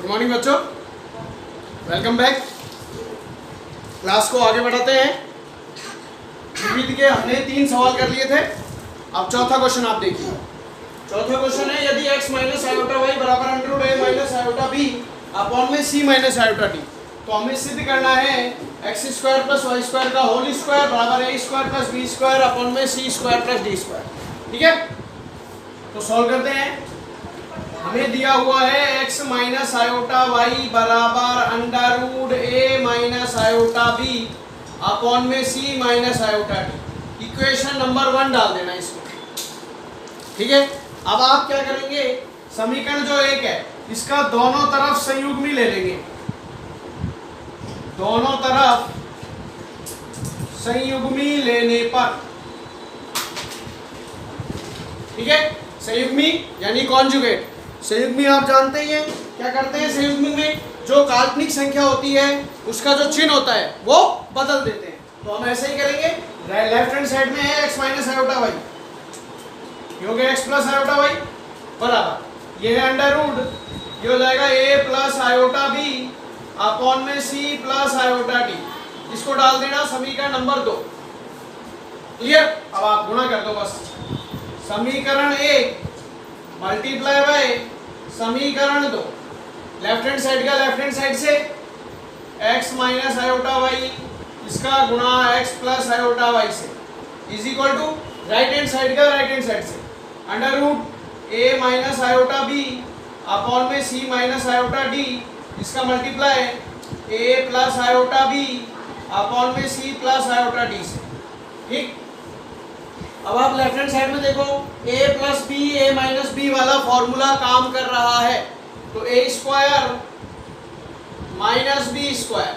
Good morning बच्चों, welcome back. Class को आगे बढ़ाते हैं। विविध के हमने 3 सवाल कर लिए थे। अब चौथा क्वेश्चन आप देखिए। चौथा क्वेश्चन है, यदि x माइनस आयोटा वाई बराबर under root a minus iota b upon में c माइनस आयोटा d, तो हमें सिद्ध करना है X square plus Y square का होल स्क्वायर बराबर a square plus b square upon में c square plus d square. ठीक है, तो सॉल्व करते हैं। हमें दिया हुआ है x माइनस आयोटा वाई बराबर under root a minus iota b upon में c minus iota d। Equation number 1 डाल देना इसमें। ठीक है, अब आप क्या करेंगे, समीकरण जो एक है इसका दोनों तरफ संयुग्मी ले लेंगे। दोनों तरफ संयुग्मी लेने पर, ठीक है, संयुग्मी यानी कॉन्जुगेट। संयुग्मी आप जानते ही हैं, क्या करते हैं संयुग्मी में जो काल्पनिक संख्या होती है उसका जो चिन्ह होता है वो बदल देते हैं। तो हम ऐसे ही करेंगे। लेफ्ट हैंड साइड में है x माइनस आयोटा वाई, ये हो गया x प्लस आयोटा वाई बराबर, ये है अंडर रूट, ये हो जाएगा a plus iota b upon में c प्लस आयोटा d। इसको डाल देना समीकरण नंबर 2। क्लियर, अब आप गुणा कर दो बस। समीकरण 1 मल्टीप्लाई बाय समीकरण 2, लेफ्ट हैंड साइड का लेफ्ट हैंड साइड से x माइनस आयोटा वाई इसका गुणा x प्लस आयोटा वाई से is equal to right hand side का राइट हैंड साइड से under root a minus iota b upon में c minus iota d, इसका multiply a plus iota b upon में c plus iota d से। ठीक, अब आप लेफ्ट हैंड साइड में देखो, a plus B a minus B वाला फॉर्मूला काम कर रहा है। तो a square minus B square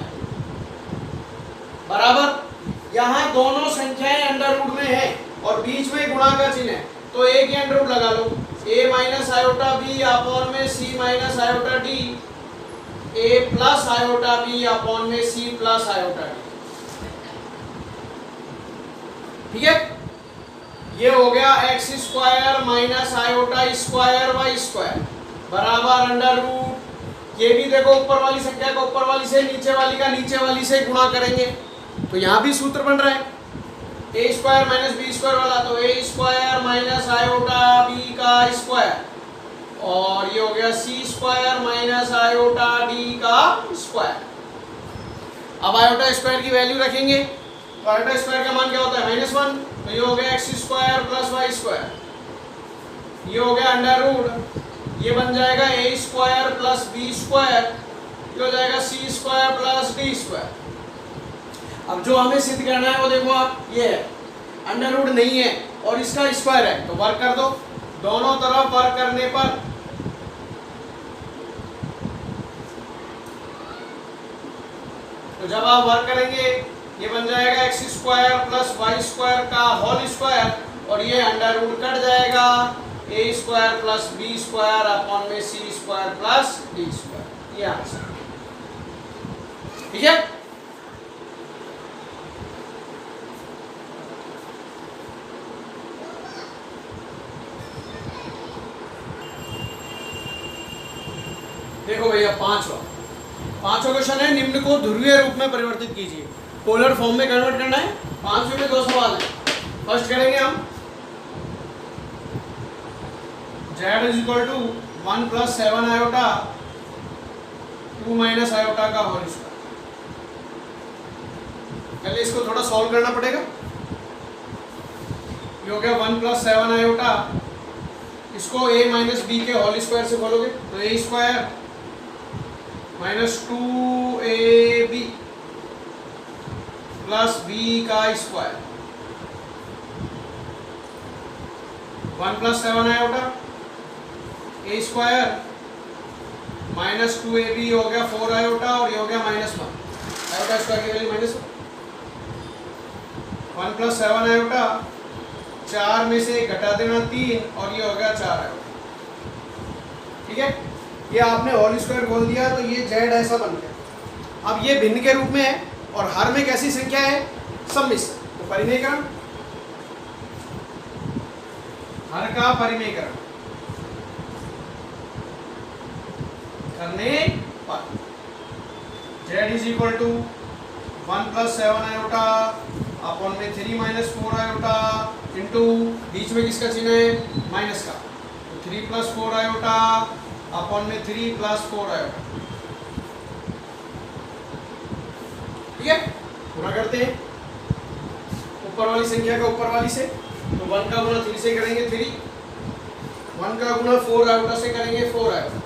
बराबर, यहाँ दोनों संख्याएं अंडर रूट में है और बीच में गुणा का चिन्ह है, तो a के अंडर रूट लगा लो। a minus iota b upon में c minus iota d, a plus iota b upon में c प्लस आयोटा d। ठीक है, ये हो गया x square minus iota square Y square बराबर अंडर रूट, ये भी देखो ऊपर वाली संख्या को ऊपर वाली से, नीचे वाली का नीचे वाली से गुणा करेंगे तो यहाँ भी सूत्र बन रहा है a square minus B square वाला, तो a square minus iota b का स्क्वायर, और ये हो गया c square minus iota d का स्क्वायर। अब आयोटा स्क्वायर की वैल्यू रखेंगे तो आयोटा स्क्वायर का मान क्या होता है -1, तो ये हो गया X square plus Y square, ये हो गया अंडर रूट, ये बन जाएगा a square plus B square, ये हो जाएगा c square plus d square. अब जो हमें सिद्ध करना है वो देखो आप, ये है अंडर रूट नहीं है और इसका स्क्वायर है, तो वर्क कर दो। दोनों तरफ वर्क करने पर तो जब आप वर्क करेंगे ये बन जाएगा X square plus Y square का होल स्क्वायर, और ये अंडर रूट कट जाएगा a square plus B square upon में c square plus d square. ये आंसर। ठीक है, देखो भैया पांचवा क्वेश्चन है, निम्न को ध्रुवीय रूप में परिवर्तित कीजिए। पोलर फॉर्म में कन्वर्ट करना है। 5वें में 2 सवाल है। फर्स्ट करेंगे हम z is equal to 1 plus 7 iota 2 minus iota का होल स्क्वायर। पहले इसको थोड़ा सॉल्व करना पड़ेगा। ये हो गया 1 प्लस 7 आयोटा, इसको a माइनस बी के होल स्क्वायर से खोलोगे तो a square minus 2ab plus b का square, 1 plus 7 iota a square minus 2ab हो गया 4 आयोटा, और ये हो गया -1 आयोटा स्क्वायर की वैल्यू -1 प्लस 7 आयोटा, 4 में से घटा देना 3, और ये हो गया 4 आयोटा। ठीक है, ये आपने होल स्क्वायर खोल दिया तो ये z ऐसा बन गया। अब ये भिन्न के रूप में है और हर में कैसी संख्या है, सम्मिश्र, तो परिमेयकरण, हर का परिमेयकरण करने पर z is equal to 1 plus 7 iota upon में 3 माइनस 4 आयोटा इंटू बीच में किसका चिन्ह है माइनस का, तो 3 प्लस 4 आयोटा अपॉन में 3 प्लस 4 आयोटा। ठीक है, पूरा करते हैं ऊपर वाली संख्या का ऊपर वाली से, तो 1 का गुना 3 से करेंगे 3, 1 का गुना 4 आयोटा से करेंगे 4 आयोटा,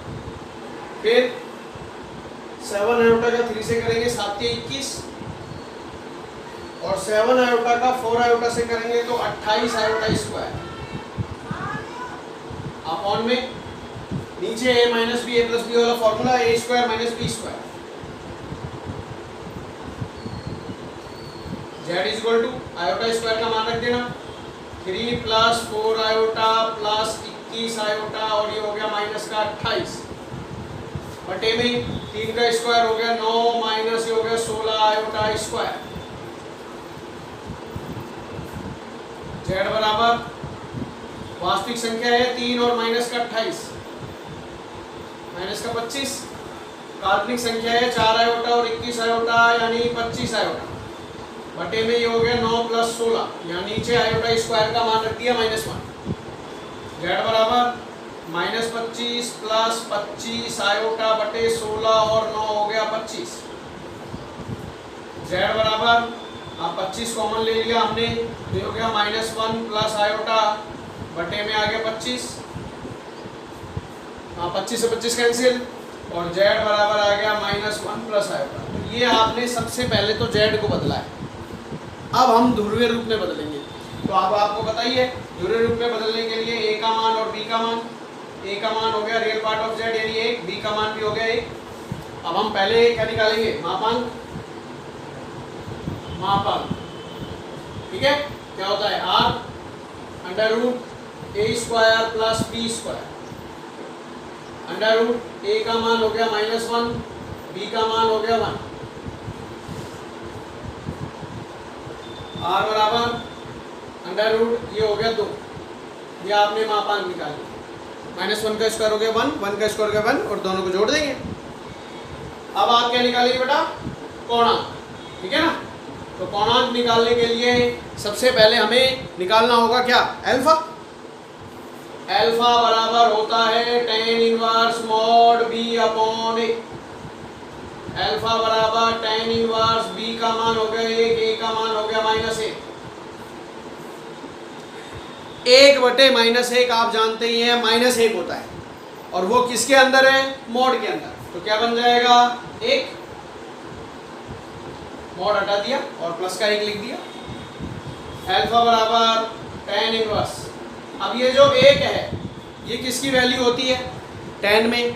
फिर 7 आयोटा का 3 से करेंगे 7 के 21, और 7 आयोटा का 4 आयोटा से करेंगे तो 28 आयोटा स्क्वायर अपॉन में नीचे a minus B A plus B वाला formula A square minus B square, z is equal to iota square का मान रख देना 3 प्लस 4 आयोटा प्लस 21 आयोटा और ये हो गया माइनस का 28 बटे में 3 का स्क्वायर हो गया 9 माइनस ये हो गया 16 आयोटा स्क्वायर, z बराबर वास्तविक संख्या है 3 और माइनस का 28 माइनस का 25, काल्पनिक संख्या है 4 आयोटा और 21 आयोटा यानी 25 आयोटा बटे में ये हो गया 9 प्लस 16, यहाँ नीचे आयोटा स्क्वायर का मान रख दिया -1, z बराबर -25 प्लस 25 आयोटा बटे 16 और 9 हो गया 25, z बराबर अब 25 कॉमन ले लिया हमने तो ये हो गया -1 प्लस आयोटा बटे में आ गया 25, 25 से 25 कैंसिल और z बराबर आ गया -1 प्लस आयोटा। तो ये आपने सबसे पहले तो z को बदला है, अब हम ध्रुवीय रूप में बदलेंगे। तो अब आपको बताइए ध्रुवीय रूप में बदलने के लिए a का मान और b का मान, a का मान हो गया रियल पार्ट ऑफ z यानी 1, b का मान भी हो गया 1। अब हम पहले क्या निकालेंगे मापांक, ठीक है, क्या होता है r under root a square plus b square, under root a का मान हो गया -1, b का मान हो गया 1, r बराबर अंडर रूट ये हो गया 2, ये आपने मापांक निकाल लिया, -1 का स्क्वायर हो गया 1, 1 का स्क्वायर हो गया 1 और दोनों को जोड़ देंगे। अब आप क्या निकालेंगे बेटा कोणांक, ठीक है ना। तो कोणांक निकालने के लिए सबसे पहले हमें निकालना होगा क्या अल्फा, अल्फा बराबर होता है tan inverse mod b upon a, alpha बराबर tan इनवर्स b का मान हो गया 1, a का मान हो गया -1, 1 बटे -1 आप जानते ही हैं -1 होता है और वो किसके अंदर है मॉड के अंदर, तो क्या बन जाएगा 1, मॉड हटा दिया और प्लस का 1 लिख दिया, अल्फा बराबर tan इनवर्स। अब ये जो 1 है ये किसकी वैल्यू होती है tan में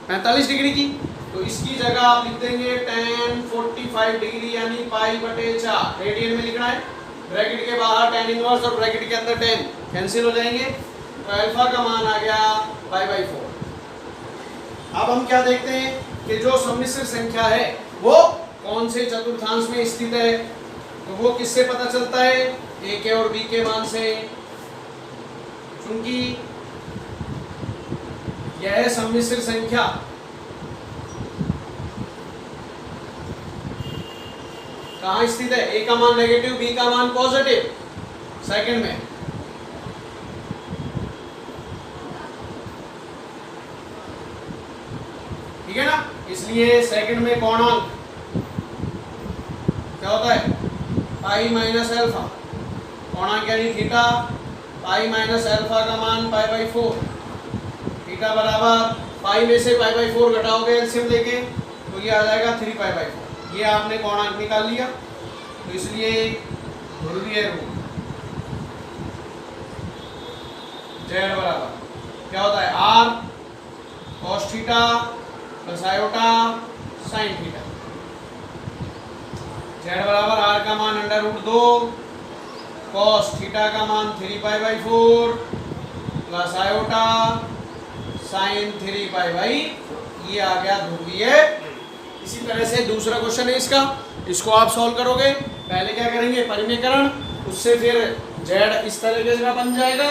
45 डिग्री की, तो इसकी जगह आप लिख देंगे tan 45 डिग्री यानी π/4, रेडियन में लिखना है, ब्रैकेट के बाहर tan इनवर्स और ब्रैकेट के अंदर tan कैंसिल हो जाएंगे, तो अल्फा का मान आ गया π/4। अब हम क्या देखते हैं कि जो सम्मिश्र संख्या है वो कौन से चतुर्थांश में स्थित है, तो वो किससे पता चलता है a के और b के मान से, क्योंकि यह सम्मिश्र संख्या कहाँ स्थित है, a का मान नेगेटिव b का मान पॉजिटिव सेकंड में, ठीक है ना। इसलिए सेकंड में कोणांक क्या होता है पाई माइनस अल्फा, कोणांक यानी थीटा, पाई माइनस अल्फा का मान π/4, थीटा बराबर पाई में से π/4 घटाओगे एलसीएम लेके तो ये आ जाएगा 3π/4। ये आपने कोणांक निकाल लिया, तो इसलिए ध्रुवीय रूप z बराबर क्या होता है r cos theta plus iota sine theta, z बराबर r का मान √2 cos थीटा का मान 3π/4 प्लस आयोटा साइन 3π/, ये आ गया ध्रुवीय। इसी तरह से दूसरा क्वेश्चन है इसको आप सॉल्व करोगे, पहले क्या करेंगे परिमेयकरण, उससे फिर z इस तरीके का बन जाएगा,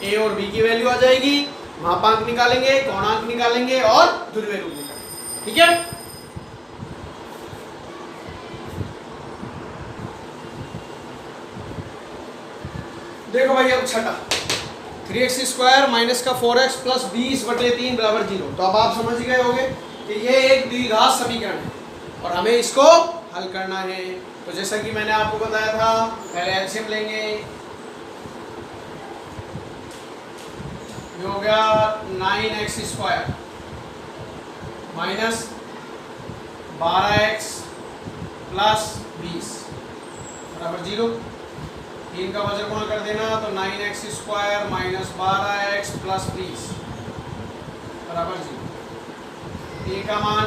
a और b की वैल्यू आ जाएगी, मापांक निकालेंगे, कोणांक निकालेंगे और ध्रुवीय रूप निकालेंगे। ठीक है। देखो भाई अब छठा, 3x² माइनस का 4x प्लस 20/3 बराबर 0। तो अब आप समझ गए होंगे कि ये एक द्विघात समीकरण है और हमें इसको हल करना है। तो जैसा कि मैंने आपको बताया था, पहले एलसीएम लेंगे, ये हो गया 9x² माइनस 12x प्लस 20 बराबर 0। 3 का वजन गुणा कर देना तो 9x² माइनस 12x प्लस 20 बराबर 0। a का मान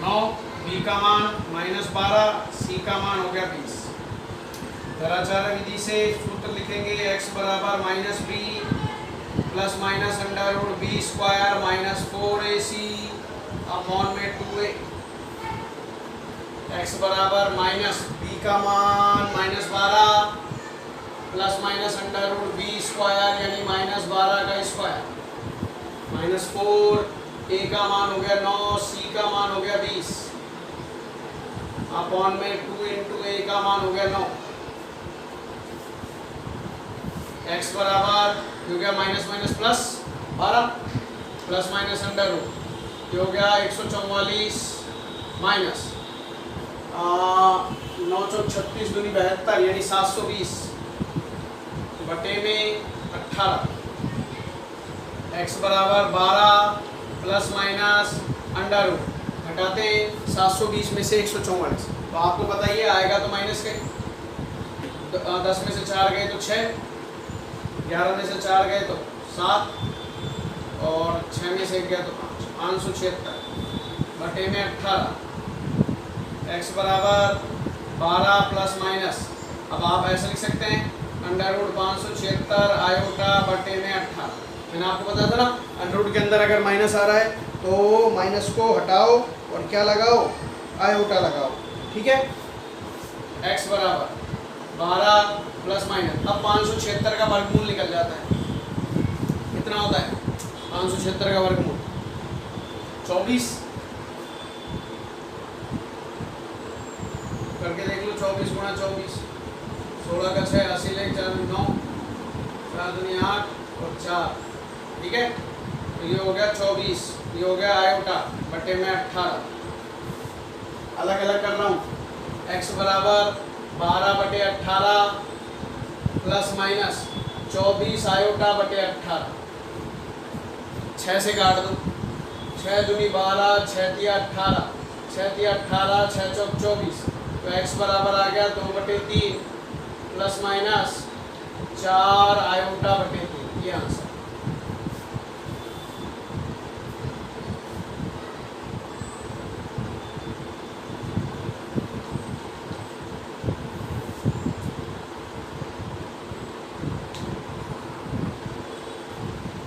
9, b का मान -12, c का मान हो गया 20। धराचार्य विधि से सूत्र लिखेंगे x बराबर -b plus minus √b² minus 4ac upon में 2a। x बराबर -b का मान -12 प्लस माइनस √b² यानी -12 का स्क्वायर माइनस 4, a का मान हो गया 9, c का मान हो गया 20 अपॉन में 2 इंटू a का मान हो गया 9। x बराबर हो गया minus minus plus 12 plus minus √, ये हो गया 144 माइनस 9 × 36 दूनी 72 यानी 720 बटे में 18। x बराबर 12 प्लस माइनस √, घटाते 720 में से 144। तो आपको बताइए आएगा तो माइनस के 10 में से 4 गए तो 6, 11 में से 4 गए तो 7 और 6 में से 1 गया तो 5, 576 बटे में 18। x बराबर 12 प्लस माइनस, अब आप ऐसे लिख सकते हैं √576 आयोटा बटे में 18। मैंने आपको बताया था ना, √ के अंदर अगर माइनस आ रहा है तो माइनस को हटाओ और क्या लगाओ, आयोटा लगाओ, ठीक है। x बराबर 12 प्लस माइनस, अब 576 का वर्गमूल निकल जाता है, कितना होता है 576 का वर्गमूल 24, करके देख लो। 24 × 24, 16 का 6, 80 ले 4 9, 4 दूनी 8 और 4, ठीक है। तो ये हो गया 24, ये हो गया आयोटा बटे में 18। अलग अलग कर रहा हूँ। x बराबर 12 बटे 18 प्लस माइनस 24 आयोटा बटे 18, 6 से काट दो, 6 दूनी 12, 6 तिया 18, 6 तिया 18, 6 चौक 24। तो x बराबर आ गया 2/3 प्लस माइनस 4 आयोटा बटे 3, ये आंसर।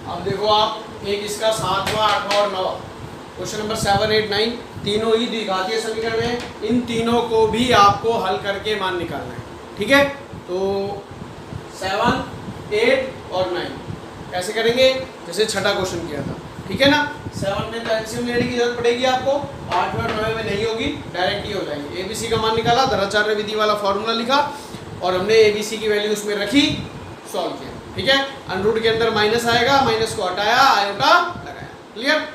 अब देखो आप एक इसका 7वां 8वां और 9वां क्वेश्चन नंबर 7, 8, 9 तीनों ही द्विघातीय समीकरण है। इन तीनों को भी आपको हल करके मान निकालना है, ठीक है। तो 7, 8 और 9 कैसे करेंगे, जैसे छठा क्वेश्चन किया था, ठीक है ना। 7 में तो एलसीएम लेने की जरूरत पड़ेगी आपको, 8 और 9 में नहीं होगी, डायरेक्ट ही हो जाएंगे। एबीसी का मान निकाला, धराचार्य विधि वाला फॉर्मूला लिखा और हमने एबीसी की वैल्यू उसमें रखी, सॉल्व किया, ठीक है। √ के अंदर माइनस आएगा, माइनस को हटाया, आयोटा लगाया, क्लियर।